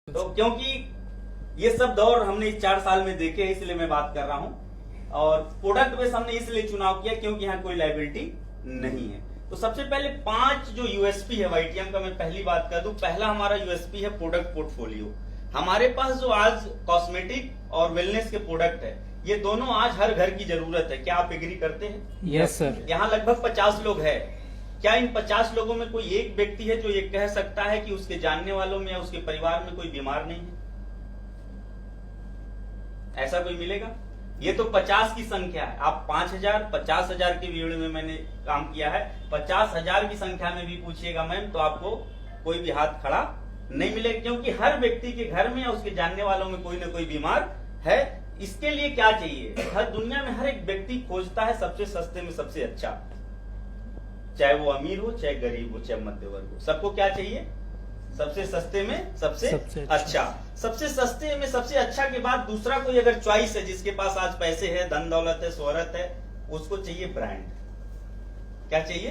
तो क्योंकि ये सब दौर हमने इस 4 साल में देखे हैं, इसलिए मैं बात कर रहा हूं। और प्रोडक्ट बेस हमने इसलिए चुनाव किया क्योंकि यहाँ कोई लाइबिलिटी नहीं है। तो सबसे पहले 5 जो यूएसपी है वाईटीएम का, मैं पहली बात कर दूं। पहला हमारा यूएसपी है प्रोडक्ट पोर्टफोलियो। हमारे पास जो आज कॉस्मेटिक और वेलनेस के प्रोडक्ट है, ये दोनों आज हर घर की जरूरत है। क्या आप एग्री करते हैं? Yes sir. यहाँ लगभग 50 लोग हैं। क्या इन 50 लोगों में कोई एक व्यक्ति है जो ये कह सकता है कि उसके जानने वालों में या उसके परिवार में कोई बीमार नहीं है? ऐसा कोई मिलेगा? ये तो 50 की संख्या है। आप 5000, 50,000 की भीड़ में मैंने काम किया है। 50,000 की संख्या में भी पूछिएगा मैम, तो आपको कोई भी हाथ खड़ा नहीं मिलेगा, क्योंकि हर व्यक्ति के घर में या उसके जानने वालों में कोई ना कोई बीमार है। इसके लिए क्या चाहिए? हर दुनिया में हर एक व्यक्ति खोजता है सबसे सस्ते में सबसे अच्छा, चाहे वो अमीर हो, चाहे गरीब हो, चाहे मध्य वर्ग हो। सबको क्या चाहिए? सबसे सस्ते में सबसे अच्छा। सबसे सस्ते में सबसे अच्छा के बाद दूसरा कोई अगर चॉइस है, जिसके पास आज पैसे है, धन दौलत है, शोहरत है, उसको चाहिए ब्रांड। क्या चाहिए?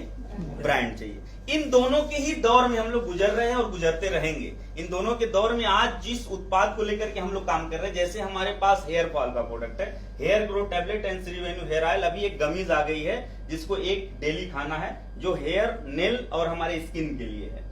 ब्रांड चाहिए। इन दोनों के ही दौर में हम लोग गुजर रहे हैं और गुजरते रहेंगे। इन दोनों के दौर में आज जिस उत्पाद को लेकर के हम लोग काम कर रहे हैं, जैसे हमारे पास हेयर फॉल का प्रोडक्ट है, हेयर ग्रो टैबलेट एंड श्रीवेन्यू हेयर ऑयल। अभी एक गमीज आ गई है जिसको एक डेली खाना है, जो हेयर, नेल और हमारे स्किन के लिए है।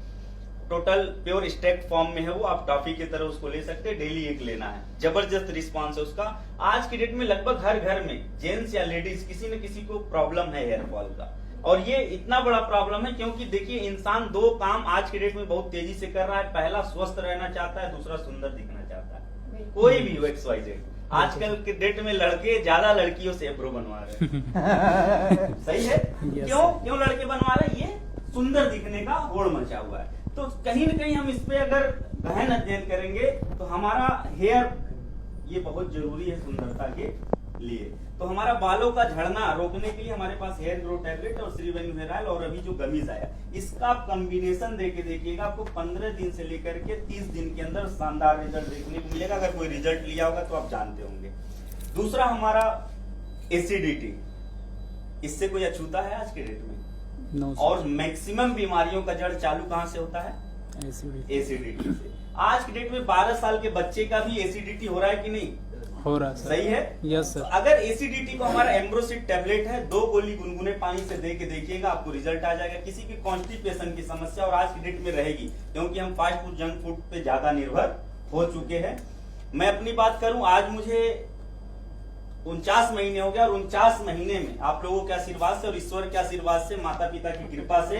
टोटल प्योर स्टेक्ट फॉर्म में है वो, आप टॉफी की तरह उसको ले सकते हैं। डेली एक लेना है। जबरदस्त रिस्पांस है उसका। आज की डेट में लगभग हर घर में जेंट्स या लेडीज किसी न किसी को प्रॉब्लम है हेयर फॉल का। और ये इतना बड़ा प्रॉब्लम है क्योंकि देखिए, इंसान 2 काम आज की डेट में बहुत तेजी से कर रहा है। पहला स्वस्थ रहना चाहता है, दूसरा सुंदर दिखना चाहता है। कोई भी XYZ। आजकल के डेट में लड़के ज्यादा लड़कियों से एब्रो बनवा रहे हैं। सही है? क्यों लड़के बनवा रहे हैं? ये सुंदर दिखने का होड़ मचा हुआ है। तो कहीं न कहीं हम इस पे अगर गहन अध्ययन करेंगे तो हमारा हेयर ये बहुत जरूरी है सुंदरता के लिए। तो हमारा बालों का झड़ना रोकने के लिए हमारे पास हेयर ग्रो टैबलेट और श्रीवेन्यू हेयर ऑयल और अभी जो गमीज आया, इसका आप कॉम्बिनेशन देके देखिएगा, आपको 15 दिन से लेकर के 30 दिन के अंदर शानदार रिजल्ट देखने को मिलेगा। अगर कोई रिजल्ट लिया होगा तो आप जानते होंगे। दूसरा हमारा एसिडिटी, इससे कोई अछूता है आज के डेट में? और मैक्सिमम बीमारियों का जड़ चालू कहां से होता है? एसिडिटी से। आज की डेट में 12 साल के बच्चे का भी एसिडिटी हो रहा है कि नहीं हो रहा है? सही है? Yes sir. अगर एसिडिटी को हमारा एम्ब्रोसिड टैबलेट है, 2 गोली गुनगुने पानी से दे के देखिएगा, आपको रिजल्ट आ जाएगा। किसी की कॉन्स्टिपेशन की समस्या और आज की डेट में रहेगी, क्योंकि हम फास्ट फूड, जंक फूड पे ज्यादा निर्भर हो चुके हैं। मैं अपनी बात करूं, आज मुझे 49 महीने हो गया और 49 महीने में आप लोगों के आशीर्वाद से और ईश्वर के आशीर्वाद से, माता पिता की कृपा से,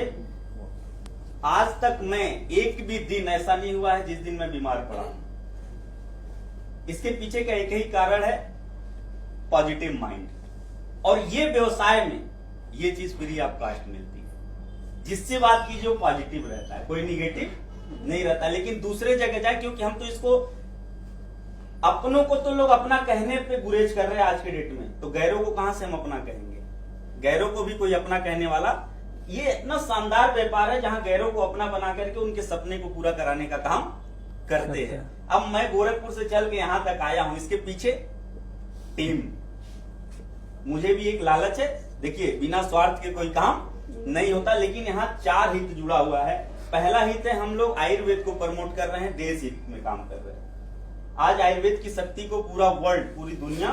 आज तक मैं एक भी दिन ऐसा नहीं हुआ है जिस दिन मैं बीमार पड़ा। इसके पीछे का एक ही कारण है, पॉजिटिव माइंड। और ये व्यवसाय में ये चीज फ्री ऑफ कॉस्ट मिलती है, जिससे बात की जो पॉजिटिव रहता है, कोई निगेटिव नहीं रहता। लेकिन दूसरे जगह जाए, क्योंकि हम तो इसको, अपनों को तो लोग अपना कहने पे गुरेज कर रहे हैं आज के डेट में, तो गैरों को कहां से हम अपना कहेंगे? गैरों को भी कोई अपना कहने वाला। ये इतना शानदार व्यापार है जहां गैरों को अपना बना करके उनके सपने को पूरा कराने का काम करते हैं। अब मैं गोरखपुर से चल के यहां तक आया हूं, इसके पीछे टीम, मुझे भी एक लालच है। देखिए, बिना स्वार्थ के कोई काम नहीं होता, लेकिन यहाँ 4 हित जुड़ा हुआ है। पहला हित है, हम लोग आयुर्वेद को प्रमोट कर रहे हैं, देश हित में काम कर रहे हैं। आज आयुर्वेद की शक्ति को पूरा वर्ल्ड, पूरी दुनिया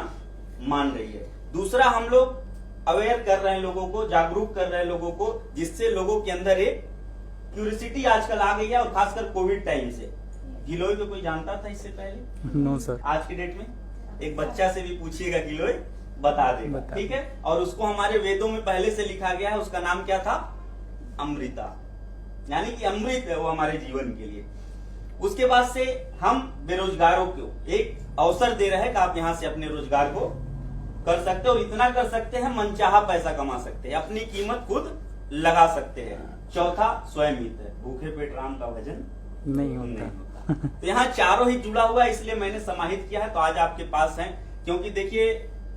मान रही है। दूसरा, हम लोग अवेयर कर रहे हैं लोगों को, जागरूक कर रहे हैं लोगों को, जिससे लोगों के अंदर एक क्यूरियोसिटी आजकल आ गई है। और खासकर कोविड टाइम से, गिलोय को कोई जानता था इससे पहले? No sir. आज की डेट में एक बच्चा से भी पूछिएगा, गिलोय बता देगा। ठीक है? और उसको हमारे वेदों में पहले से लिखा गया है, उसका नाम क्या था? अमृता, यानी कि अमृत है वो हमारे जीवन के लिए। उसके बाद से हम बेरोजगारों को एक अवसर दे रहे हैं कि आप यहां से अपने रोजगार को कर सकते हैं, और इतना कर सकते हैं, मनचाहा पैसा कमा सकते हैं, अपनी कीमत खुद लगा सकते हैं। चौथा, स्वयं हित है, भूखे पेट राम का भजन नहीं होता। तो यहाँ चारों ही जुड़ा हुआ है, इसलिए मैंने समाहित किया है। तो आज आपके पास है, क्योंकि देखिए,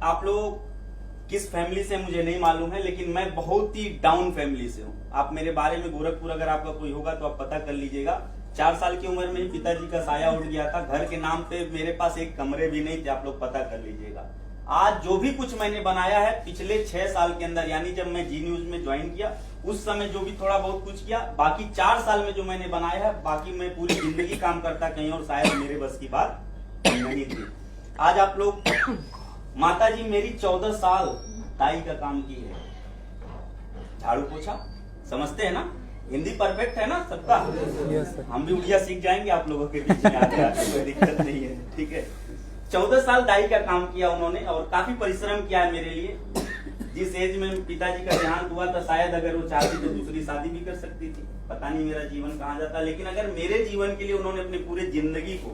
आप लोग किस फैमिली से मुझे नहीं मालूम है, लेकिन मैं बहुत ही डाउन फैमिली से हूँ। आप मेरे बारे में, गोरखपुर अगर आपका कोई होगा तो आप पता कर लीजिएगा। 4 साल की उम्र में ही पिताजी का साया उड़ गया था। घर के नाम पे मेरे पास एक कमरे भी नहीं थे, आप लोग पता कर लीजिएगा। आज जो भी कुछ मैंने बनाया है पिछले 6 साल के अंदर, यानी जब मैं जी न्यूज में ज्वाइन किया उस समय जो भी थोड़ा बहुत कुछ किया, बाकी 4 साल में जो मैंने बनाया है, बाकी मैं पूरी जिंदगी काम करता कहीं और शायद मेरे बस की बात नहीं थी। आज आप लोग, माता जी मेरी 14 साल ताई का काम की है, झाड़ू पोछा, समझते हैं ना, हिंदी परफेक्ट है ना सबका? Yes sir. हम भी उड़िया सीख जाएंगे आप लोगों के बीच में आते आते, कोई दिक्कत नहीं है, ठीक है। 14 साल दाई का काम किया उन्होंने और काफी परिश्रम किया है मेरे लिए। जिस एज में पिताजी का देहांत हुआ था, शायद अगर वो चाहती तो दूसरी शादी भी कर सकती थी, पता नहीं मेरा जीवन कहाँ जाता, लेकिन अगर मेरे जीवन के लिए उन्होंने अपनी पूरे जिंदगी को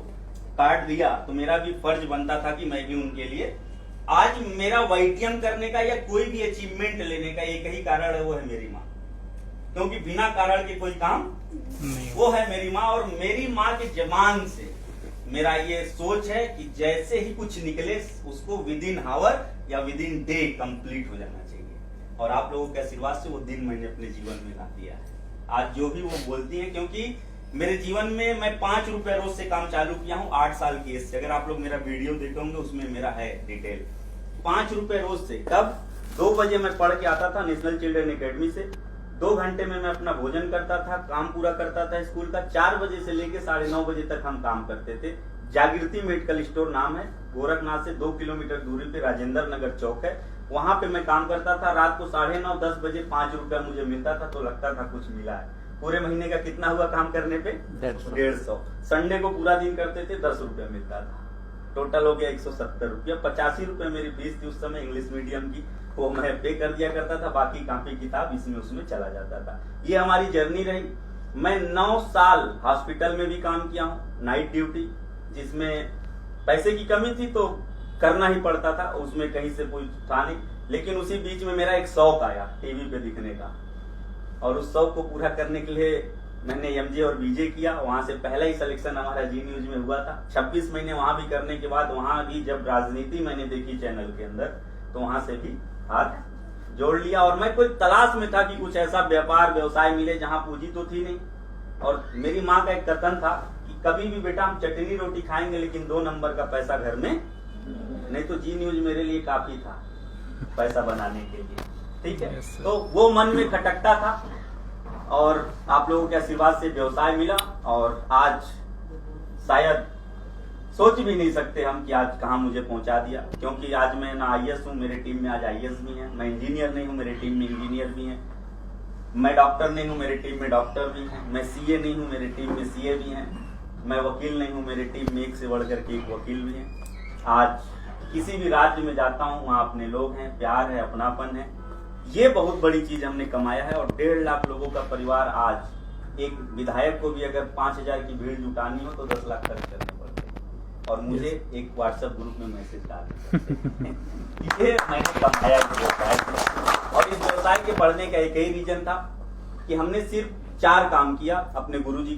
काट दिया तो मेरा भी फर्ज बनता था कि मैं भी उनके लिए, आज मेरा वाईटीएम करने का या कोई भी अचीवमेंट लेने का एक ही कारण है, वो है मेरी माँ। क्योंकि बिना कारण के कोई काम नहीं वो है मेरी माँ। और मेरी माँ के जबान से मेरा ये सोच है कि जैसे ही कुछ निकले उसको विद इन आवर या विद इन डे कंप्लीट हो जाना चाहिए। और आप लोगों के आशीर्वाद से वो दिन मैंने अपने जीवन में ला दिया है। आज जो भी वो बोलती है, क्योंकि मेरे जीवन में मैं 5 रुपए रोज से काम चालू किया हूँ 8 साल की एज से। अगर आप लोग मेरा वीडियो देखे होंगे उसमें मेरा है डिटेल। 5 रुपए रोज से, कब 2 बजे मैं पढ़ के आता था नेशनल चिल्ड्रन एकेडमी से, 2 घंटे में मैं अपना भोजन करता था, काम पूरा करता था स्कूल का। 4 बजे से लेके 9:30 बजे तक हम काम करते थे। जागृति मेडिकल स्टोर नाम है, गोरखनाथ से 2 किलोमीटर दूरी पे राजेंद्र नगर चौक है, वहां पे मैं काम करता था। रात को 9:30 10 बजे 5 रुपया मुझे मिलता था, तो लगता था कुछ मिला है। पूरे महीने का कितना हुआ काम करने पे? 150। संडे को पूरा दिन करते थे, 10 रुपया मिलता था, टोटल हो गया 170 रुपया। 85 रुपए मेरी फीस थी उस समय इंग्लिश मीडियम की, वो मैं पे कर दिया करता था, बाकी कॉपी किताब इसमें उसमें चला जाता था। ये हमारी जर्नी रही। मैं 9 साल हॉस्पिटल में भी काम किया हूँ, नाइट ड्यूटी, जिसमें पैसे की कमी थी तो करना ही पड़ता था, उसमें कहीं से कोई था नहीं। लेकिन उसी बीच में मेरा एक शौक आया टीवी पे दिखने का, और उस शौक को पूरा करने के लिए मैंने एमजे और बीजे किया। वहां से पहला ही सिलेक्शन हमारा जी न्यूज में हुआ था। 26 महीने वहां भी करने के बाद, वहां भी जब राजनीति मैंने देखी चैनल के अंदर, तो वहां से भी हाथ जोड़ लिया। और मैं कोई तलाश में था कि कुछ ऐसा व्यापार व्यवसाय मिले जहां पूंजी तो थी नहीं। और मेरी माँ का एक कथन था कि कभी भी बेटा हम चटनी रोटी खाएंगे, लेकिन 2 नंबर का पैसा घर में नहीं। तो जी न्यूज मेरे लिए काफी था पैसा बनाने के लिए, ठीक है। तो वो मन में खटकता था, और आप लोगों के आशीर्वाद से व्यवसाय मिला। और आज शायद सोच भी नहीं सकते हम कि आज कहां मुझे पहुंचा दिया, क्योंकि आज मैं ना आईएएस हूं, मेरे टीम में आज आईएएस भी हैं। मैं इंजीनियर नहीं हूं, मेरे टीम में इंजीनियर भी हैं। मैं डॉक्टर नहीं हूं, मेरे टीम में डॉक्टर भी हैं। मैं सीए नहीं हूं, मेरे टीम में सीए भी हैं। मैं वकील नहीं हूं, मेरे टीम में एक से बढ़कर के एक वकील भी हैं। आज किसी भी राज्य में जाता हूं, वहां अपने लोग हैं, प्यार है, अपनापन है। ये बहुत बड़ी चीज हमने कमाया है। और 1.5 लाख लोगों का परिवार, आज एक विधायक को भी अगर 5000 की भीड़ जुटानी हो तो 10 लाख खर्च करने पड़ते हैं। और मुझे एक व्हाट्सएप ग्रुप में मैसेज डाल ये मैंने कमाया व्यवसाय। और इस व्यवसाय के बढ़ने का एक ही रीजन था कि हमने सिर्फ 4 काम किया अपने गुरुजी